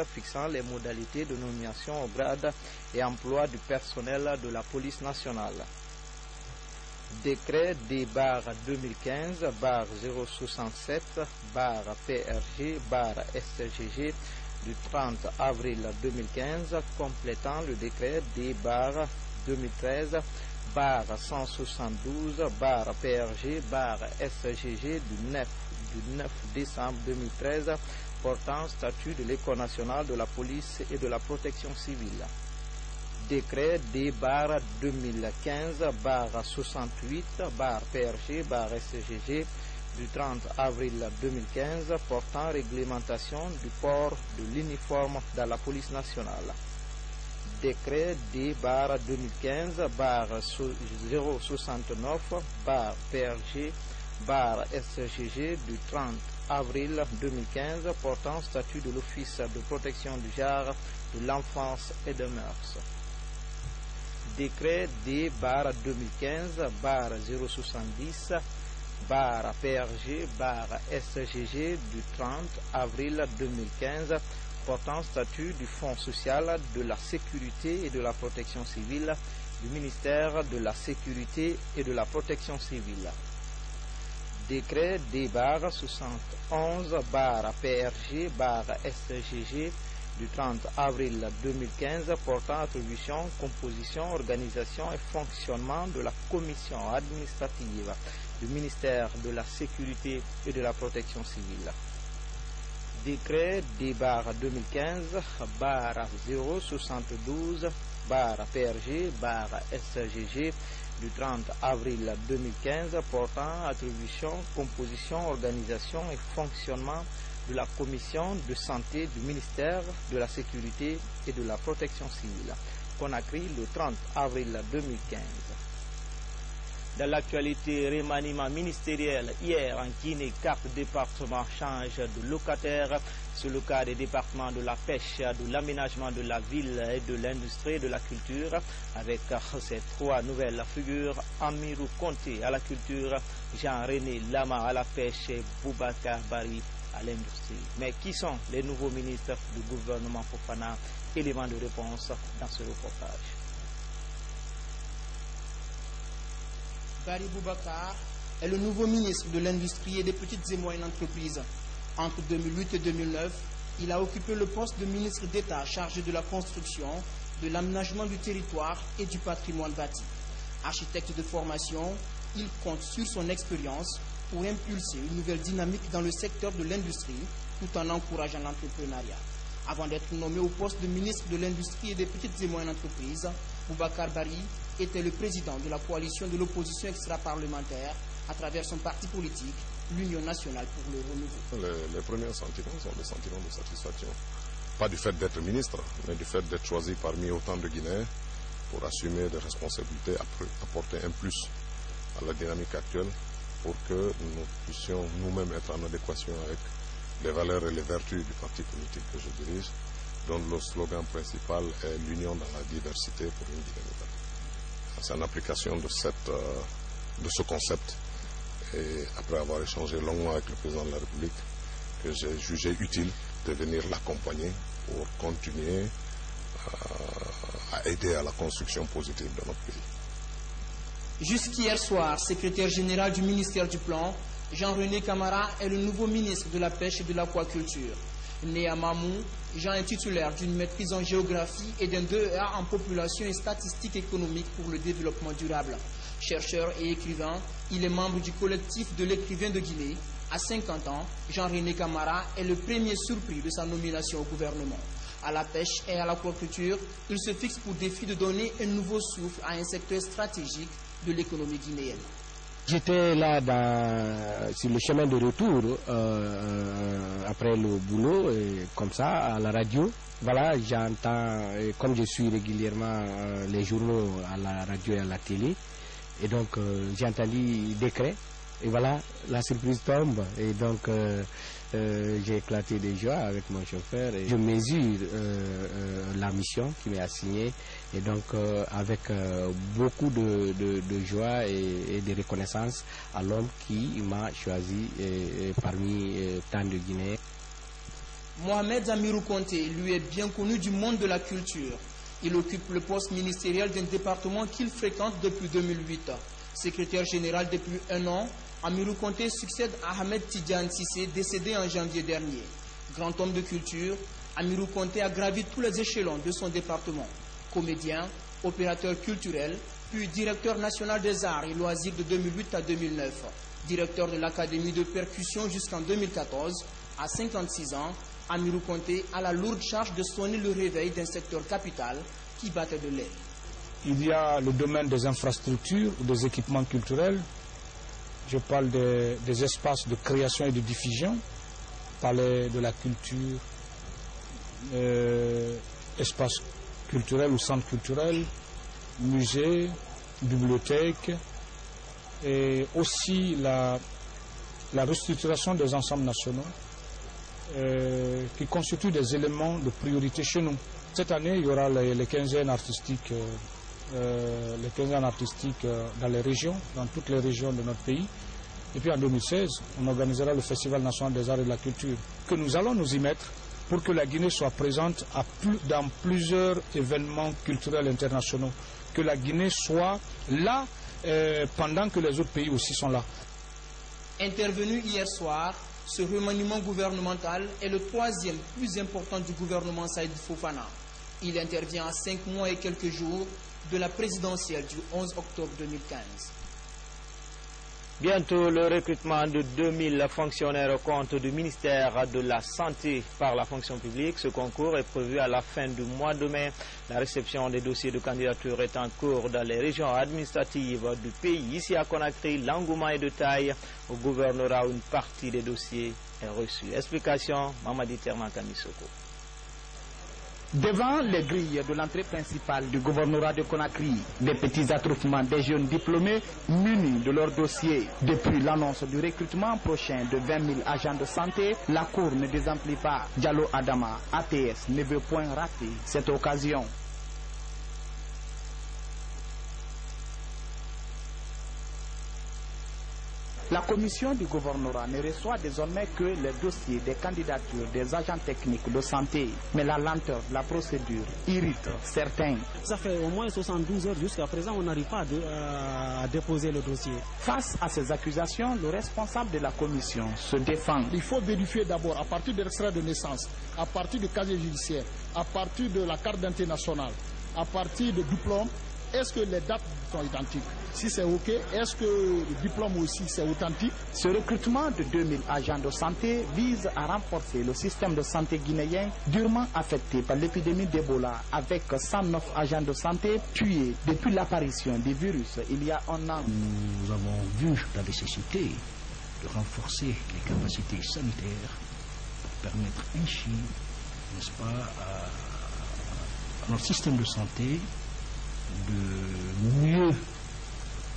fixant les modalités de nomination au grade et emploi du personnel de la police nationale. Décret D-067-PRG-SGG du 30 avril 2015 complétant le décret D-2013-172-PRG-SGG du 9 décembre 2013 portant statut de l'École nationale de la police et de la protection civile. Décret D-2015-68-PRG-SGG du 30 avril 2015 portant réglementation du port de l'uniforme dans la police nationale. Décret D-2015-069-PRG-SGG du 30 avril 2015 portant statut de l'Office de protection du genre, de l'enfance et des mœurs. Décret D-070-PRG-SGG du 30 avril 2015 portant statut du Fonds social de la sécurité et de la protection civile du ministère de la Sécurité et de la protection civile. Décret D-71-PRG-SGG du 30 avril 2015 portant attribution, composition, organisation et fonctionnement de la commission administrative du ministère de la Sécurité et de la protection civile. Décret D-072-PRG-SGG du 30 avril 2015 portant attribution, composition, organisation et fonctionnement de la commission de santé du ministère de la Sécurité et de la protection civile, Conakry le 30 avril 2015. Dans l'actualité, remaniement ministériel, hier en Guinée, 4 départements changent de locataire. C'est le cas des départements de la pêche, de l'aménagement de la ville et de l'industrie et de la culture. Avec ces 3 nouvelles figures, Amirou Konté à la culture, Jean-René Lama à la pêche et Boubacar Bari à l'industrie. Mais qui sont les nouveaux ministres du gouvernement Fofana? Élément de réponse dans ce reportage. Bari Boubacar est le nouveau ministre de l'Industrie et des petites et moyennes entreprises. Entre 2008 et 2009, il a occupé le poste de ministre d'État chargé de la construction, de l'aménagement du territoire et du patrimoine bâti. Architecte de formation, il compte sur son expérience pour impulser une nouvelle dynamique dans le secteur de l'industrie tout en encourageant l'entrepreneuriat. Avant d'être nommé au poste de ministre de l'Industrie et des petites et moyennes entreprises, Boubacar Bari était le président de la coalition de l'opposition extra-parlementaire à travers son parti politique, l'Union nationale pour le renouveau. Les premiers sentiments sont des sentiments de satisfaction. Pas du fait d'être ministre, mais du fait d'être choisi parmi autant de Guinéens pour assumer des responsabilités, apporter un plus à la dynamique actuelle pour que nous puissions nous-mêmes être en adéquation avec les valeurs et les vertus du parti politique que je dirige, dont le slogan principal est l'union dans la diversité pour une Guinée nouvelle. C'est en application de ce concept, et après avoir échangé longuement avec le président de la République, que j'ai jugé utile de venir l'accompagner pour continuer à aider à la construction positive de notre pays. Jusqu'hier soir, secrétaire général du ministère du Plan, Jean-René Camara est le nouveau ministre de la Pêche et de l'Aquaculture. Né à Mamou, Jean est titulaire d'une maîtrise en géographie et d'un 2A en population et statistiques économiques pour le développement durable. Chercheur et écrivain, il est membre du collectif de l'écrivain de Guinée. À 50 ans, Jean-René Camara est le premier surpris de sa nomination au gouvernement. À la pêche et à l'aquaculture, il se fixe pour défi de donner un nouveau souffle à un secteur stratégique de l'économie guinéenne. J'étais là sur le chemin de retour après le boulot, comme ça, à la radio. Voilà, j'entends, comme je suis régulièrement les journaux à la radio et à la télé, et donc j'ai entendu décret, et voilà, la surprise tombe, et donc j'ai éclaté de joie avec mon chauffeur, et je mesure la mission qui m'est assignée, et donc avec beaucoup de joie et de reconnaissance à l'homme qui m'a choisi parmi tant de Guinéens. Mohamed Amirou Konté, lui, est bien connu du monde de la culture. Il occupe le poste ministériel d'un département qu'il fréquente depuis 2008. Secrétaire général depuis 1 an, Amirou Konté succède à Ahmed Tidiane Cissé, décédé en janvier dernier. Grand homme de culture, Amirou Konté a gravi tous les échelons de son département. Comédien, opérateur culturel, puis directeur national des arts et loisirs de 2008 à 2009. Directeur de l'Académie de percussion jusqu'en 2014, à 56 ans, Amirou Konté a la lourde charge de sonner le réveil d'un secteur capital qui battait de l'aile. Il y a le domaine des infrastructures ou des équipements culturels. Je parle des espaces de création et de diffusion, palais de la culture, espaces culturels ou centres culturels, musées, bibliothèques, et aussi la restructuration des ensembles nationaux qui constituent des éléments de priorité chez nous. Cette année, il y aura les quinzaines artistiques, dans les régions, dans toutes les régions de notre pays. Et puis en 2016, on organisera le Festival national des arts et de la culture, que nous allons nous y mettre pour que la Guinée soit présente dans plusieurs événements culturels internationaux, que la Guinée soit là pendant que les autres pays aussi sont là. Intervenu hier soir, ce remaniement gouvernemental est le 3e plus important du gouvernement Saïd Fofana. Il intervient à 5 mois et quelques jours de la présidentielle du 11 octobre 2015. Bientôt, le recrutement de 2000 fonctionnaires au compte du ministère de la Santé par la fonction publique. Ce concours est prévu à la fin du mois de mai. La réception des dossiers de candidature est en cours dans les régions administratives du pays. Ici à Conakry, l'engouement est de taille. Au gouvernorat, une partie des dossiers est reçue. Explication, Mamadi Terman Kamisoko. Devant les grilles de l'entrée principale du gouvernorat de Conakry, des petits attroupements des jeunes diplômés munis de leur dossier. Depuis l'annonce du recrutement prochain de 20 000 agents de santé, la Cour ne désemplit pas. Diallo Adama, ATS, ne veut point rater cette occasion. La commission du gouvernorat ne reçoit désormais que les dossiers des candidatures des agents techniques de santé. Mais la lenteur de la procédure irrite certains. Ça fait au moins 72 heures jusqu'à présent, on n'arrive pas à déposer le dossier. Face à ces accusations, le responsable de la commission se défend. Il faut vérifier d'abord à partir de l'extrait de naissance, à partir du casier judiciaire, à partir de la carte d'identité nationale, à partir de diplôme, est-ce que les dates sont identiques? Si c'est OK, est-ce que le diplôme aussi c'est authentique? Ce recrutement de 2000 agents de santé vise à renforcer le système de santé guinéen durement affecté par l'épidémie d'Ebola, avec 109 agents de santé tués depuis l'apparition du virus il y a 1 an. Nous avons vu la nécessité de renforcer les capacités sanitaires pour permettre ainsi, n'est-ce pas, à notre système de santé de mieux,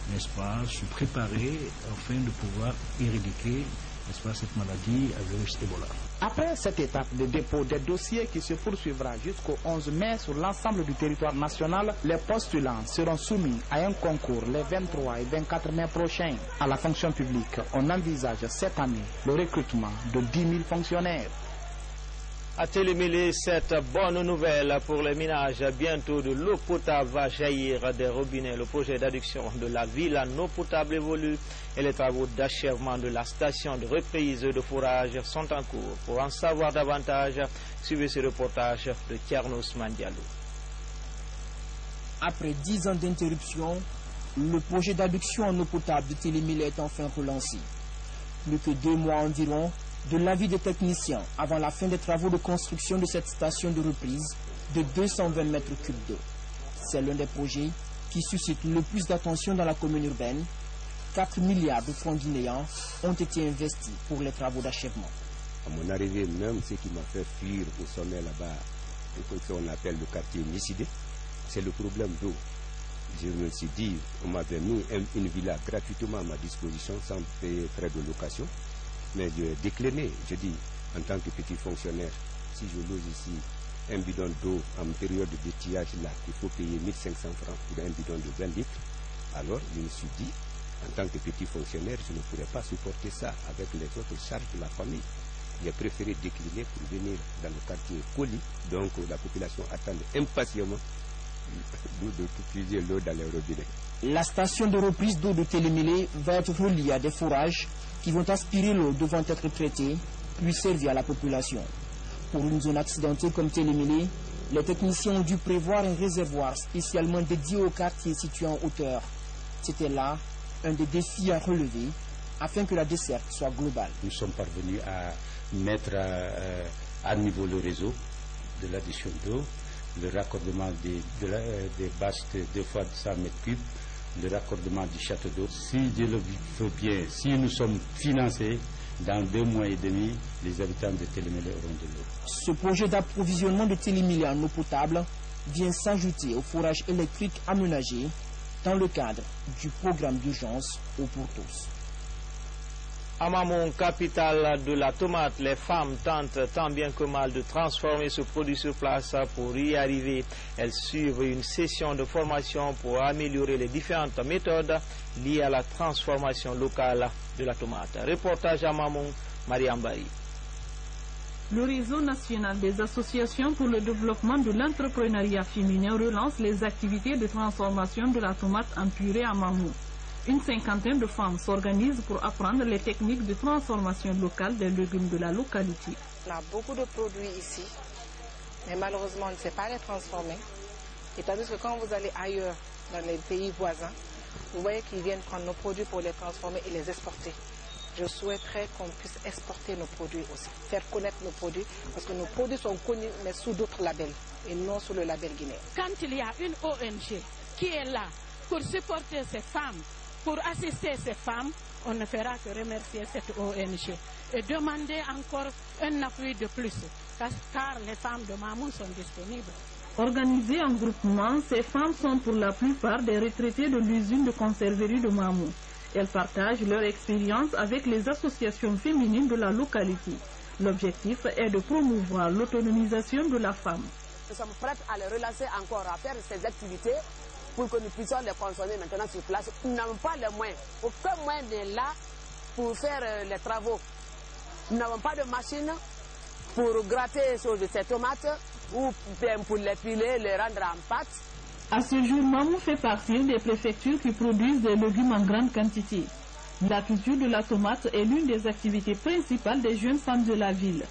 n'est-ce pas, se préparer afin de pouvoir éradiquer, n'est-ce pas, cette maladie à virus Ebola. Après cette étape de dépôt des dossiers qui se poursuivra jusqu'au 11 mai sur l'ensemble du territoire national, les postulants seront soumis à un concours les 23 et 24 mai prochains. À la fonction publique, on envisage cette année le recrutement de 10 000 fonctionnaires. À Télémélé, cette bonne nouvelle pour les ménages. Bientôt, de l'eau potable va jaillir des robinets. Le projet d'adduction de la ville en eau potable évolue et les travaux d'achèvement de la station de reprise de forage sont en cours. Pour en savoir davantage, suivez ce reportage de Tiernos Mandialou. Après 10 ans d'interruption, le projet d'adduction en eau potable de Télémélé est enfin relancé. Plus que 2 mois environ de l'avis des techniciens avant la fin des travaux de construction de cette station de reprise de 220 mètres cubes d'eau. C'est l'un des projets qui suscite le plus d'attention dans la commune urbaine. 4 milliards de francs guinéens ont été investis pour les travaux d'achèvement. À mon arrivée même, ce qui m'a fait fuir au sommet là-bas, ce qu'on appelle le quartier Nicidé, c'est le problème d'eau. Je me suis dit, on m'avait mis une villa gratuitement à ma disposition sans payer frais de location. Mais je décliné, je dis, en tant que petit fonctionnaire, si je loge ici un bidon d'eau en période de tillage là, il faut payer 1500 francs pour un bidon de 20 litres. Alors je me suis dit, en tant que petit fonctionnaire, je ne pourrais pas supporter ça avec les autres charges de la famille. J'ai préféré décliner pour venir dans le quartier Koli. Donc la population attend impatiemment de puiser l'eau dans les robinets. La station de reprise d'eau de Télémélé va être reliée à des forages qui vont aspirer l'eau devant être traitée, puis servir à la population. Pour une zone accidentée comme Télémélé, les techniciens ont dû prévoir un réservoir spécialement dédié au quartier situé en hauteur. C'était là un des défis à relever afin que la desserte soit globale. Nous sommes parvenus à mettre à niveau le réseau de l'addition d'eau, le raccordement des basses de 2 fois 100 mètres cubes, le raccordement du château d'eau. Si Dieu le veut bien, si nous sommes financés, dans 2 mois et demi, les habitants de Télémélé auront de l'eau. Ce projet d'approvisionnement de Télémélé en eau potable vient s'ajouter au forage électrique aménagé dans le cadre du programme d'urgence Eau pour tous. À Mamon, capitale de la tomate, les femmes tentent tant bien que mal de transformer ce produit sur place. Pour y arriver, elles suivent une session de formation pour améliorer les différentes méthodes liées à la transformation locale de la tomate. Reportage à Mamon, Mariam Bari. Le réseau national des associations pour le développement de l'entrepreneuriat féminin relance les activités de transformation de la tomate en purée à Mamon. Une 50aine de femmes s'organisent pour apprendre les techniques de transformation locale des légumes de la localité. On a beaucoup de produits ici, mais malheureusement on ne sait pas les transformer. Et tandis que quand vous allez ailleurs, dans les pays voisins, vous voyez qu'ils viennent prendre nos produits pour les transformer et les exporter. Je souhaiterais qu'on puisse exporter nos produits aussi, faire connaître nos produits, parce que nos produits sont connus, mais sous d'autres labels, et non sous le label guinéen. Quand il y a une ONG qui est là pour supporter ces femmes, pour assister ces femmes, on ne fera que remercier cette ONG et demander encore un appui de plus, car les femmes de Mamou sont disponibles. Organisées en groupement, ces femmes sont pour la plupart des retraités de l'usine de conserverie de Mamou. Elles partagent leur expérience avec les associations féminines de la localité. L'objectif est de promouvoir l'autonomisation de la femme. Nous sommes prêts à les relancer encore, à faire ces activités pour que nous puissions les consommer maintenant sur place. Nous n'avons pas les moyens. Aucun moyen n'est là pour faire les travaux. Nous n'avons pas de machine pour gratter ces tomates ou pour les piler, les rendre en pâte. À ce jour, Mamou fait partie des préfectures qui produisent des légumes en grande quantité. La culture de la tomate est l'une des activités principales des jeunes femmes de la ville.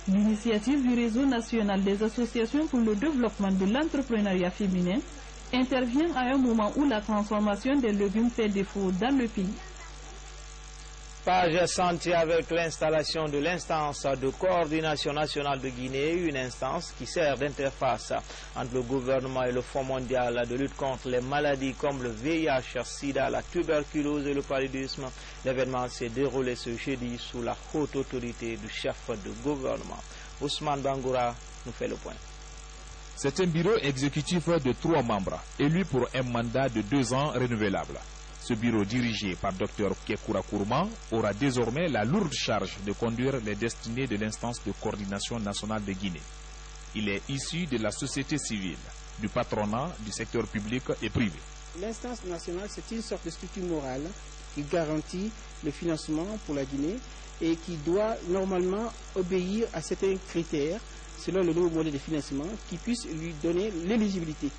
L'initiative du réseau national des associations pour le développement de l'entrepreneuriat féminin intervient à un moment où la transformation des légumes fait défaut dans le pays. Page santé avec l'installation de l'instance de coordination nationale de Guinée, une instance qui sert d'interface entre le gouvernement et le Fonds mondial de lutte contre les maladies comme le VIH-Sida, la tuberculose et le paludisme. L'événement s'est déroulé ce jeudi sous la haute autorité du chef de gouvernement. Ousmane Bangoura nous fait le point. C'est un bureau exécutif de 3 membres, élu pour un mandat de 2 ans renouvelable. Ce bureau, dirigé par Dr Kekura Kourman, aura désormais la lourde charge de conduire les destinées de l'instance de coordination nationale de Guinée. Il est issu de la société civile, du patronat, du secteur public et privé. L'instance nationale, c'est une sorte de structure morale qui garantit le financement pour la Guinée et qui doit normalement obéir à certains critères selon le nouveau modèle de financement qui puisse lui donner l'éligibilité.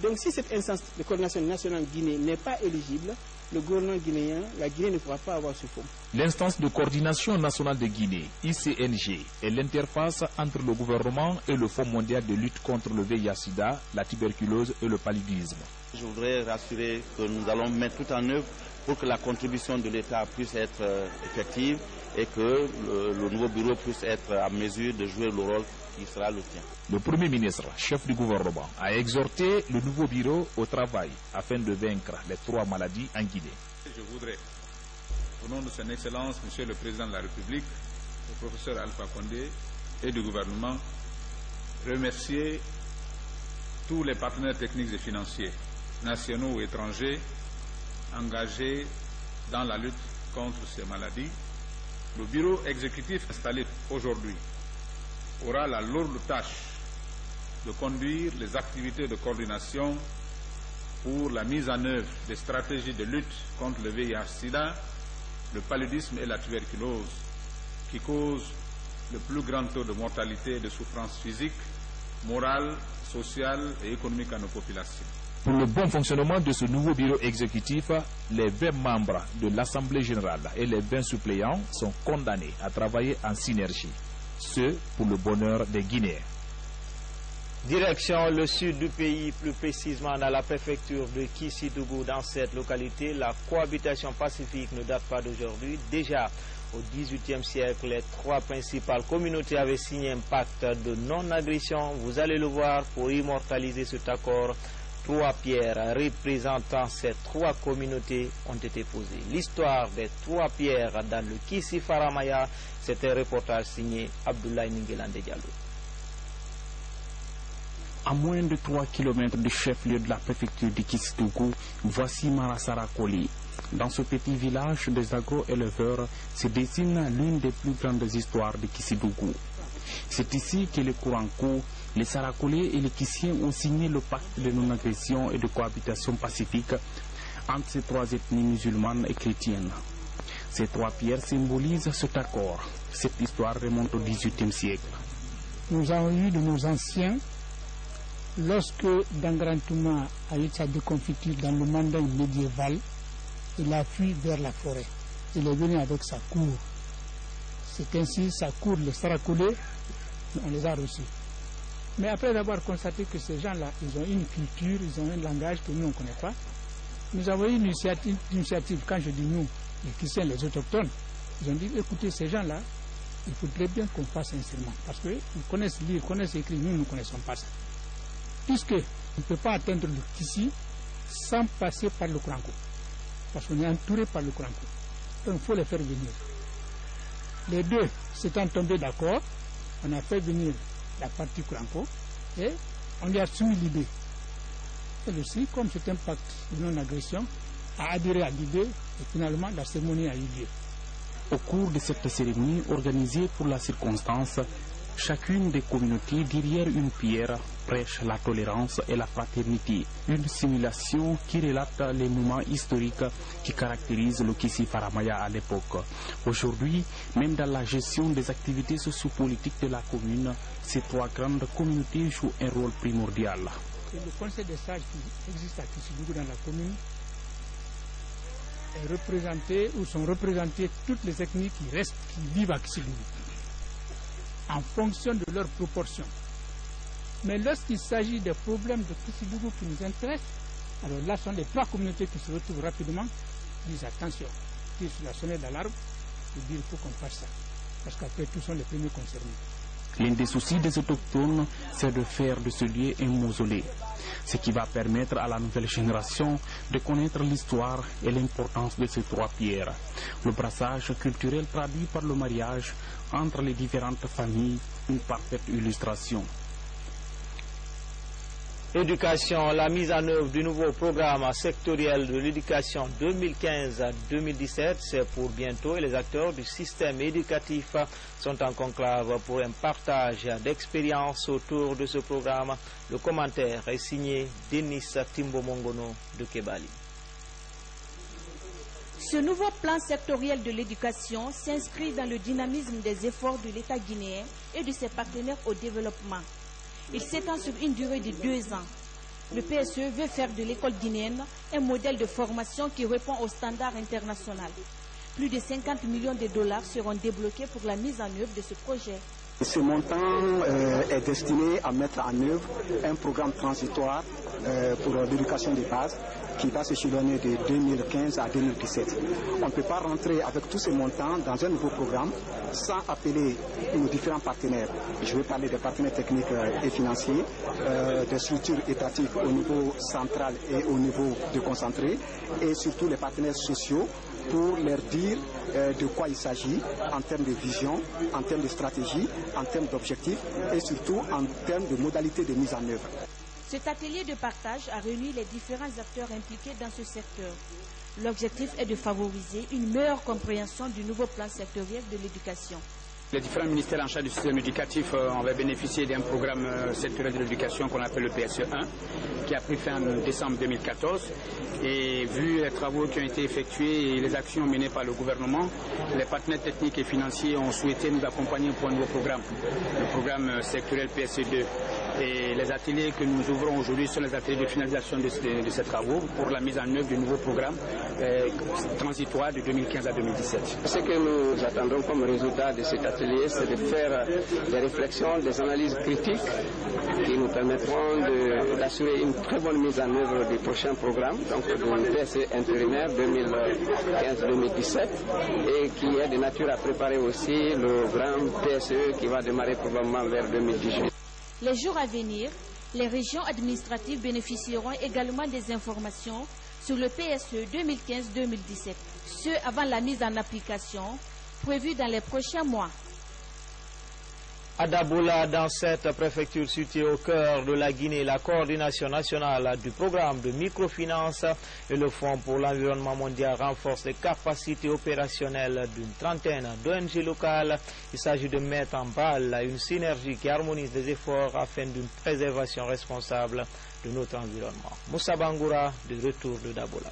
Donc si cette instance de coordination nationale de Guinée n'est pas éligible, le gouvernement guinéen, la Guinée ne pourra pas avoir ce fonds. L'instance de coordination nationale de Guinée, ICNG, est l'interface entre le gouvernement et le Fonds mondial de lutte contre le VIH-Sida, la tuberculose et le paludisme. Je voudrais rassurer que nous allons mettre tout en œuvre pour que la contribution de l'État puisse être effective et que le nouveau bureau puisse être à mesure de jouer le rôle qui sera le tien. Le Premier ministre, chef du gouvernement, a exhorté le nouveau bureau au travail afin de vaincre les 3 maladies en Guinée. Je voudrais, au nom de son Excellence, Monsieur le Président de la République, le professeur Alpha Condé et du gouvernement, remercier tous les partenaires techniques et financiers, nationaux ou étrangers, engagés dans la lutte contre ces maladies. Le bureau exécutif installé aujourd'hui aura la lourde tâche de conduire les activités de coordination pour la mise en œuvre des stratégies de lutte contre le VIH-Sida, le paludisme et la tuberculose qui causent le plus grand taux de mortalité et de souffrance physique, morale, sociale et économique à nos populations. Pour le bon fonctionnement de ce nouveau bureau exécutif, les 20 membres de l'Assemblée générale et les 20 suppléants sont condamnés à travailler en synergie. Ce pour le bonheur des Guinéens. Direction le sud du pays, plus précisément dans la préfecture de Kissidougou. Dans cette localité, la cohabitation pacifique ne date pas d'aujourd'hui. Déjà au XVIIIe siècle, les 3 principales communautés avaient signé un pacte de non-agression. Vous allez le voir, pour immortaliser cet accord, 3 pierres représentant ces 3 communautés ont été posées. L'histoire des 3 pierres dans le Kissi Faramaya, c'est un reportage signé Abdoulaye Ningelande Diallo. À moins de 3 km du chef-lieu de la préfecture de Kissidougou, voici Marasara Koli. Dans ce petit village des agro-éleveurs se dessine l'une des plus grandes histoires de Kissidougou. C'est ici que les Kourankou, les Sarakolais et les Kissiens ont signé le pacte de non-agression et de cohabitation pacifique entre ces 3 ethnies musulmanes et chrétiennes. Ces 3 pierres symbolisent cet accord. Cette histoire remonte au XVIIIe siècle. Nous avons eu de nos anciens, lorsque Dangrantouma a eu sa déconfiture dans le mandat médiéval, il a fui vers la forêt. Il est venu avec sa cour. C'est ainsi, sa cour, les Sarakolais, on les a reçus. Mais après avoir constaté que ces gens-là, ils ont une culture, ils ont un langage que nous, on ne connaît pas, nous avons eu une initiative, quand je dis nous, les Christiens, les autochtones, ils ont dit, écoutez, ces gens-là, il faudrait bien qu'on fasse un serment. Parce qu'ils connaissent lire, connaissent écrire, nous ne connaissons pas ça. Puisqu'on ne peut pas atteindre le Kissi sans passer par le Kourankou. Parce qu'on est entouré par le Kourankou. Donc il faut les faire venir. Les 2 s'étant tombés d'accord, on a fait venir la partie Kourankou et on lui a soumis l'idée. Elle aussi, comme c'est un pacte de non-agression, a adhéré à l'idée et finalement la cérémonie a eu lieu. Au cours de cette cérémonie organisée pour la circonstance, chacune des communautés derrière une pierre prêche la tolérance et la fraternité, une simulation qui relate les moments historiques qui caractérisent le Kissi Faramaya à l'époque. Aujourd'hui, même dans la gestion des activités sociopolitiques de la commune, ces 3 grandes communautés jouent un rôle primordial. Le conseil des sages qui existe à Kissidougou dans la commune est représenté ou sont représentées toutes les ethnies qui restent, qui vivent à Kissidougou, en fonction de leurs proportions. Mais lorsqu'il s'agit des problèmes de Kissidougou qui nous intéressent, alors là sont les 3 communautés qui se retrouvent rapidement, disent attention, disent sur la sonnette d'alarme, et disent il faut qu'on fasse ça. Parce qu'après, tous sont les premiers concernés. L'un des soucis des autochtones, c'est de faire de ce lieu un mausolée, ce qui va permettre à la nouvelle génération de connaître l'histoire et l'importance de ces 3 pierres. Le brassage culturel traduit par le mariage entre les différentes familles, une parfaite illustration. Éducation, la mise en œuvre du nouveau programme sectoriel de l'éducation 2015-2017, c'est pour bientôt et les acteurs du système éducatif sont en conclave pour un partage d'expériences autour de ce programme. Le commentaire est signé Denis Timbo-Mongono de Kebali. Ce nouveau plan sectoriel de l'éducation s'inscrit dans le dynamisme des efforts de l'État guinéen et de ses partenaires au développement. Il s'étend sur une durée de 2 ans. Le PSE veut faire de l'école guinéenne un modèle de formation qui répond aux standards internationaux. Plus de 50 millions de dollars seront débloqués pour la mise en œuvre de ce projet. Ce montant est destiné à mettre en œuvre un programme transitoire pour l'éducation de base qui va s'échelonner de 2015 à 2017. On ne peut pas rentrer avec tous ces montants dans un nouveau programme sans appeler nos différents partenaires. Je vais parler des partenaires techniques et financiers, des structures étatiques au niveau central et au niveau déconcentré, et surtout les partenaires sociaux pour leur dire de quoi il s'agit en termes de vision, en termes de stratégie, en termes d'objectifs et surtout en termes de modalités de mise en œuvre. Cet atelier de partage a réuni les différents acteurs impliqués dans ce secteur. L'objectif est de favoriser une meilleure compréhension du nouveau plan sectoriel de l'éducation. Les différents ministères en charge du système éducatif ont bénéficié d'un programme sectoriel de l'éducation qu'on appelle le PSE1, qui a pris fin en décembre 2014. Et vu les travaux qui ont été effectués et les actions menées par le gouvernement, les partenaires techniques et financiers ont souhaité nous accompagner pour un nouveau programme, le programme sectoriel PSE2. Et les ateliers que nous ouvrons aujourd'hui sont les ateliers de finalisation de ces travaux pour la mise en œuvre du nouveau programme transitoire de 2015 à 2017. Ce que nous attendons comme résultat de cet atelier, c'est de faire des réflexions, des analyses critiques qui nous permettront d'assurer une très bonne mise en œuvre du prochain programme, donc du PSE intérimaire 2015-2017, et qui est de nature à préparer aussi le grand PSE qui va démarrer probablement vers 2018. Les jours à venir, les régions administratives bénéficieront également des informations sur le PSE 2015-2017, ce avant la mise en application prévue dans les prochains mois. À Dabola, dans cette préfecture située au cœur de la Guinée, la coordination nationale du programme de microfinance et le Fonds pour l'environnement mondial renforcent les capacités opérationnelles d'une trentaine d'ONG locales. Il s'agit de mettre en balle une synergie qui harmonise les efforts afin d'une préservation responsable de notre environnement. Moussa Bangoura, de retour de Dabola.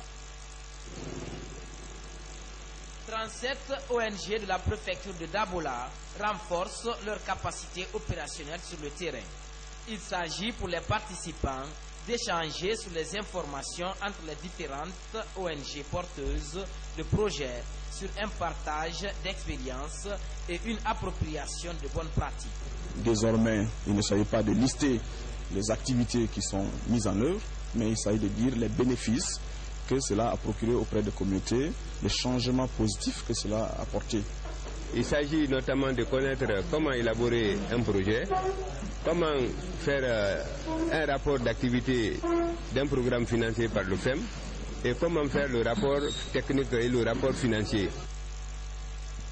37 ONG de la préfecture de Dabola renforcent leurs capacités opérationnelles sur le terrain. Il s'agit pour les participants d'échanger sur les informations entre les différentes ONG porteuses de projets sur un partage d'expériences et une appropriation de bonnes pratiques. Désormais, il ne s'agit pas de lister les activités qui sont mises en œuvre, mais il s'agit de dire les bénéfices que cela a procuré auprès des communautés, les changements positifs que cela a apporté. Il s'agit notamment de connaître comment élaborer un projet, comment faire un rapport d'activité d'un programme financé par le FEM et comment faire le rapport technique et le rapport financier.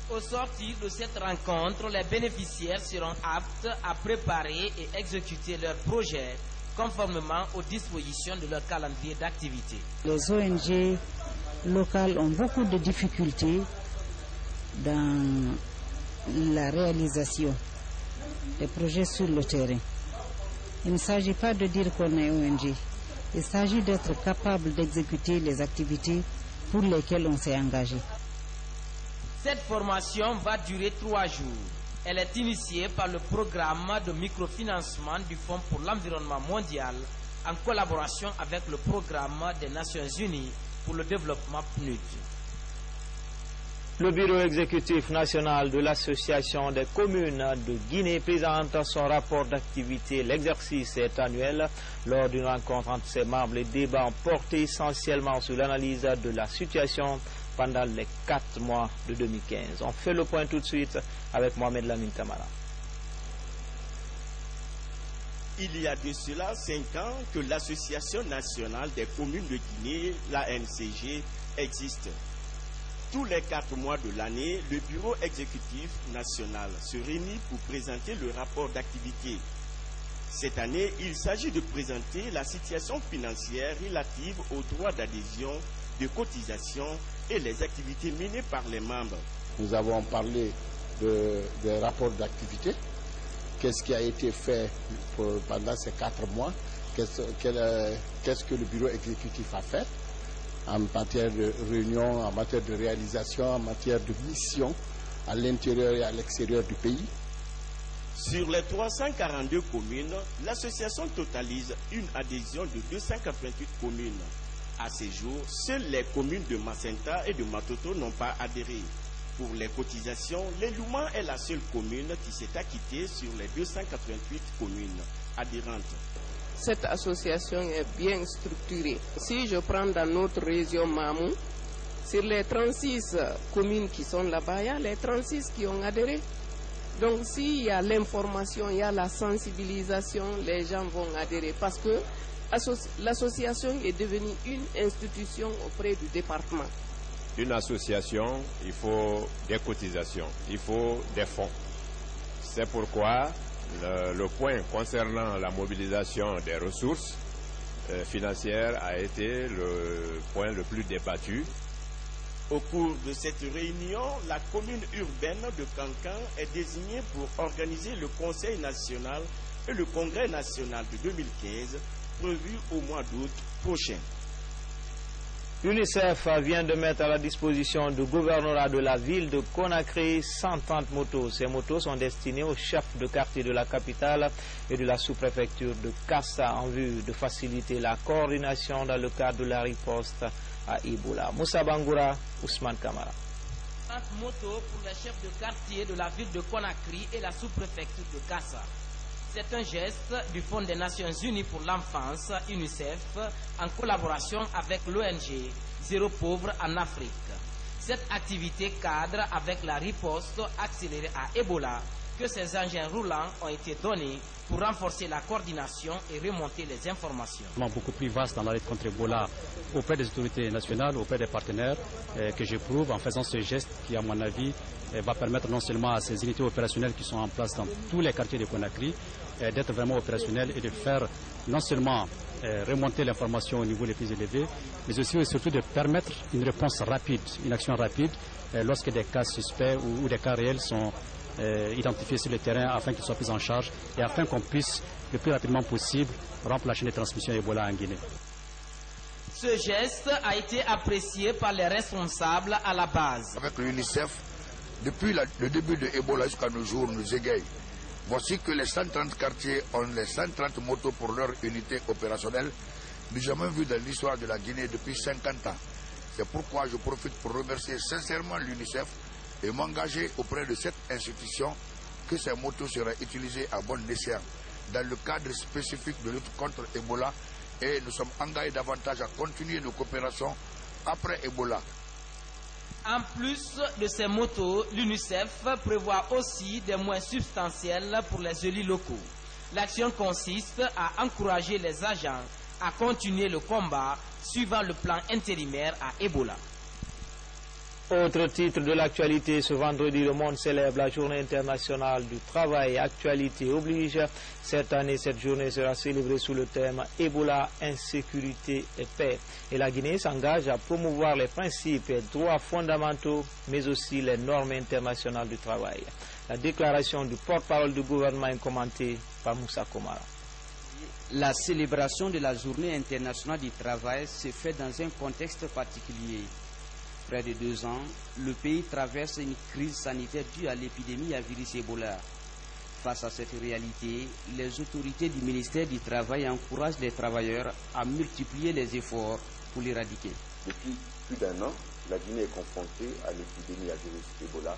Au sortir de cette rencontre, les bénéficiaires seront aptes à préparer et exécuter leurs projets conformément aux dispositions de leur calendrier d'activité. Les ONG locales ont beaucoup de difficultés dans la réalisation des projets sur le terrain. Il ne s'agit pas de dire qu'on est ONG, il s'agit d'être capable d'exécuter les activités pour lesquelles on s'est engagé. Cette formation va durer 3 jours. Elle est initiée par le programme de microfinancement du Fonds pour l'environnement mondial en collaboration avec le programme des Nations Unies pour le développement PNUD. Le bureau exécutif national de l'Association des communes de Guinée présente son rapport d'activité. L'exercice est annuel. Lors d'une rencontre entre ses membres, les débats ont porté essentiellement sur l'analyse de la situation pendant les 4 mois de 2015. On fait le point tout de suite avec Mohamed Lamine Kamara. Il y a de cela 5 ans que l'Association nationale des communes de Guinée, l'ANCG, existe. Tous les 4 mois de l'année, le bureau exécutif national se réunit pour présenter le rapport d'activité. Cette année, il s'agit de présenter la situation financière relative aux droits d'adhésion, de cotisation et les activités menées par les membres. Nous avons parlé des rapports d'activité. Qu'est-ce qui a été fait pendant ces 4 mois? Qu'est-ce que le bureau exécutif a fait en matière de réunion, en matière de réalisation, en matière de mission à l'intérieur et à l'extérieur du pays? Sur les 342 communes, l'association totalise une adhésion de 288 communes. À ce jour, seules les communes de Macenta et de Matoto n'ont pas adhéré. Pour les cotisations, l'Elouma est la seule commune qui s'est acquittée sur les 288 communes adhérentes. Cette association est bien structurée. Si je prends dans notre région Mamou, sur les 36 communes qui sont là-bas, il y a les 36 qui ont adhéré. Donc s'il y a l'information, il y a la sensibilisation, les gens vont adhérer parce que l'association est devenue une institution auprès du département. Une association, il faut des cotisations, il faut des fonds. C'est pourquoi le point concernant la mobilisation des ressources financières a été le point le plus débattu. Au cours de cette réunion, la commune urbaine de Kankan est désignée pour organiser le Conseil national et le Congrès national de 2015 prévu au mois d'août prochain. L'UNICEF vient de mettre à la disposition du gouvernorat de la ville de Conakry 130 motos. Ces motos sont destinées aux chefs de quartier de la capitale et de la sous-préfecture de Kassa en vue de faciliter la coordination dans le cadre de la riposte à Ebola. Moussa Bangoura, Ousmane Kamara. 30 motos pour les chefs de quartier de la ville de Conakry et la sous-préfecture de Kassa. C'est un geste du Fonds des Nations Unies pour l'enfance, UNICEF, en collaboration avec l'ONG Zéro Pauvre en Afrique. Cette activité cadre avec la riposte accélérée à Ebola que ces engins roulants ont été donnés pour renforcer la coordination et remonter les informations. Beaucoup plus vaste dans la lutte contre Ebola auprès des autorités nationales, auprès des partenaires que j'éprouve en faisant ce geste qui, à mon avis, va permettre non seulement à ces unités opérationnelles qui sont en place dans tous les quartiers de Conakry d'être vraiment opérationnelles et de faire non seulement remonter l'information au niveau les plus élevés, mais aussi et surtout de permettre une réponse rapide, une action rapide lorsque des cas suspects ou des cas réels sont identifiés sur le terrain afin qu'ils soient pris en charge et afin qu'on puisse le plus rapidement possible rompre la chaîne de transmission Ebola en Guinée. Ce geste a été apprécié par les responsables à la base. Avec l'UNICEF, depuis le début de Ebola jusqu'à nos jours, nous égayent. Voici que les 130 quartiers ont les 130 motos pour leur unité opérationnelle, du jamais vu dans l'histoire de la Guinée depuis 50 ans. C'est pourquoi je profite pour remercier sincèrement l'UNICEF et m'engager auprès de cette institution que ces motos seraient utilisées à bon escient dans le cadre spécifique de lutte contre Ebola, et nous sommes engagés davantage à continuer nos coopérations après Ebola. En plus de ces motos, l'UNICEF prévoit aussi des moyens substantiels pour les élus locaux. L'action consiste à encourager les agents à continuer le combat suivant le plan intérimaire à Ebola. Autre titre de l'actualité, ce vendredi, le monde célèbre la journée internationale du travail. Actualité oblige. Cette année, cette journée sera célébrée sous le thème Ebola, insécurité et paix. Et la Guinée s'engage à promouvoir les principes et droits fondamentaux, mais aussi les normes internationales du travail. La déclaration du porte-parole du gouvernement est commentée par Moussa Komara. La célébration de la journée internationale du travail se fait dans un contexte particulier. Près de 2 ans, le pays traverse une crise sanitaire due à l'épidémie à virus Ebola. Face à cette réalité, les autorités du ministère du Travail encouragent les travailleurs à multiplier les efforts pour l'éradiquer. Depuis plus d'1 an, la Guinée est confrontée à l'épidémie à virus Ebola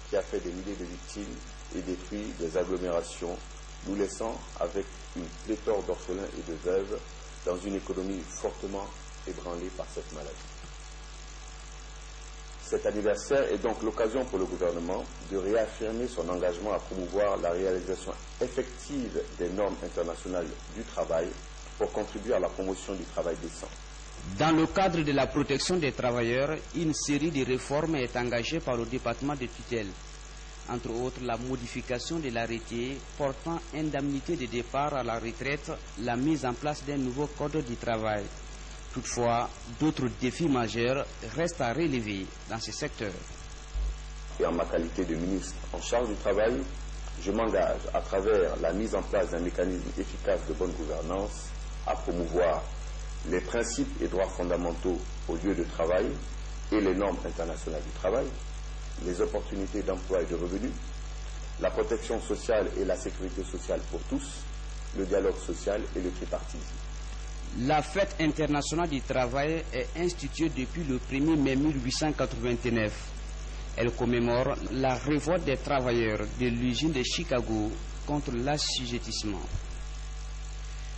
qui a fait des milliers de victimes et détruit des agglomérations, nous laissant avec une pléthore d'orphelins et de veuves dans une économie fortement ébranlée par cette maladie. Cet anniversaire est donc l'occasion pour le gouvernement de réaffirmer son engagement à promouvoir la réalisation effective des normes internationales du travail pour contribuer à la promotion du travail décent. Dans le cadre de la protection des travailleurs, une série de réformes est engagée par le département de tutelle. Entre autres, la modification de l'arrêté portant indemnité de départ à la retraite, la mise en place d'un nouveau code du travail. Toutefois, d'autres défis majeurs restent à relever dans ce secteur. Et en ma qualité de ministre en charge du travail, je m'engage à travers la mise en place d'un mécanisme efficace de bonne gouvernance à promouvoir les principes et droits fondamentaux au lieu de travail et les normes internationales du travail, les opportunités d'emploi et de revenus, la protection sociale et la sécurité sociale pour tous, le dialogue social et le tripartisme. La fête internationale du travail est instituée depuis le 1er mai 1889. Elle commémore la révolte des travailleurs de l'usine de Chicago contre l'assujettissement.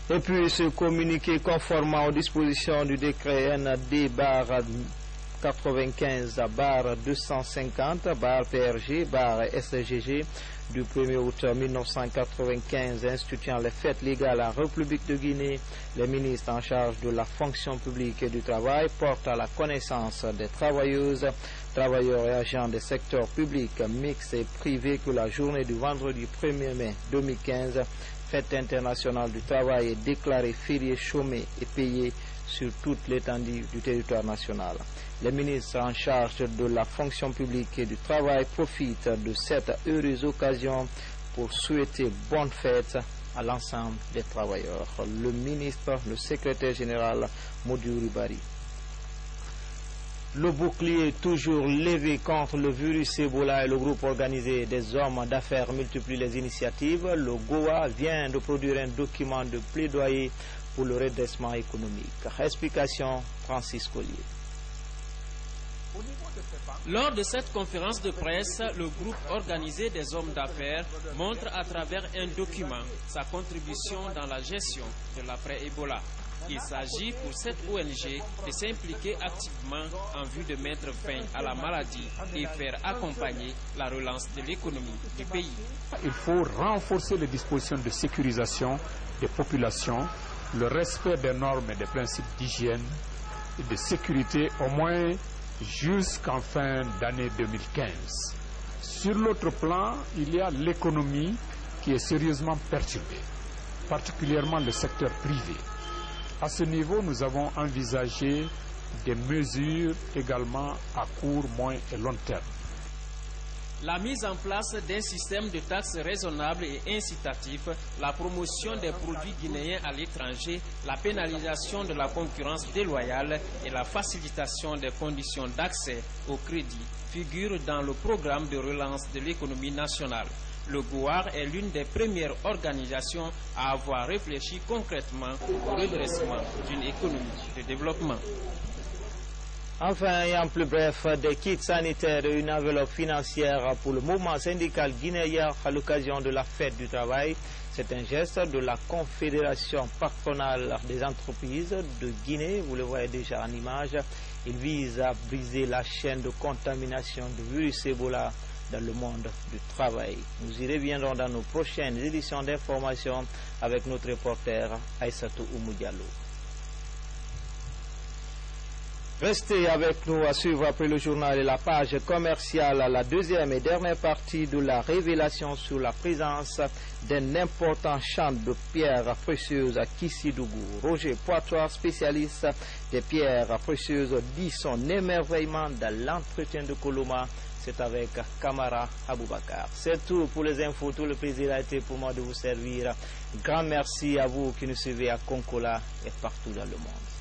Et puis ce communiqué conformément aux dispositions du décret ND-95-250-PRG-SGG du 1er août 1995 instituant les fêtes légales en République de Guinée, les ministres en charge de la fonction publique et du travail portent à la connaissance des travailleuses, travailleurs et agents des secteurs publics, mixtes et privés que la journée du vendredi 1er mai 2015 fête internationale du travail est déclarée fériée, chômée et payée sur toute l'étendue du territoire national. Les ministres en charge de la fonction publique et du travail profitent de cette heureuse occasion pour souhaiter bonne fête à l'ensemble des travailleurs. Le ministre, le secrétaire général Modou Ribari. Le bouclier est toujours levé contre le virus Ebola et le groupe organisé des hommes d'affaires multiplie les initiatives. Le GOA vient de produire un document de plaidoyer pour le redressement économique. Explication, Francis Collier. Lors de cette conférence de presse, le groupe organisé des hommes d'affaires montre à travers un document sa contribution dans la gestion de l'après-Ebola. Il s'agit pour cette ONG de s'impliquer activement en vue de mettre fin à la maladie et faire accompagner la relance de l'économie du pays. Il faut renforcer les dispositions de sécurisation des populations, le respect des normes et des principes d'hygiène et de sécurité au moins jusqu'en fin d'année 2015. Sur l'autre plan, il y a l'économie qui est sérieusement perturbée, particulièrement le secteur privé. À ce niveau, nous avons envisagé des mesures également à court, moyen et long terme. La mise en place d'un système de taxes raisonnable et incitatif, la promotion des produits guinéens à l'étranger, la pénalisation de la concurrence déloyale et la facilitation des conditions d'accès au crédit figurent dans le programme de relance de l'économie nationale. Le GOAR est l'une des premières organisations à avoir réfléchi concrètement au redressement d'une économie de développement. Enfin, et en plus bref, des kits sanitaires et une enveloppe financière pour le mouvement syndical guinéen à l'occasion de la fête du travail. C'est un geste de la Confédération patronale des entreprises de Guinée. Vous le voyez déjà en image. Il vise à briser la chaîne de contamination du virus Ebola dans le monde du travail. Nous y reviendrons dans nos prochaines éditions d'information avec notre reporter Aïssatou Oumou Diallo. Restez avec nous à suivre après le journal et la page commerciale, la deuxième et dernière partie de la révélation sur la présence d'un important champ de pierres précieuses à Kissidougou. Roger Poitroir, spécialiste des pierres précieuses, dit son émerveillement dans l'entretien de Koloma. C'est avec Kamara Aboubakar. C'est tout pour les infos. Tout le plaisir a été pour moi de vous servir. Grand merci à vous qui nous suivez à Konkola et partout dans le monde.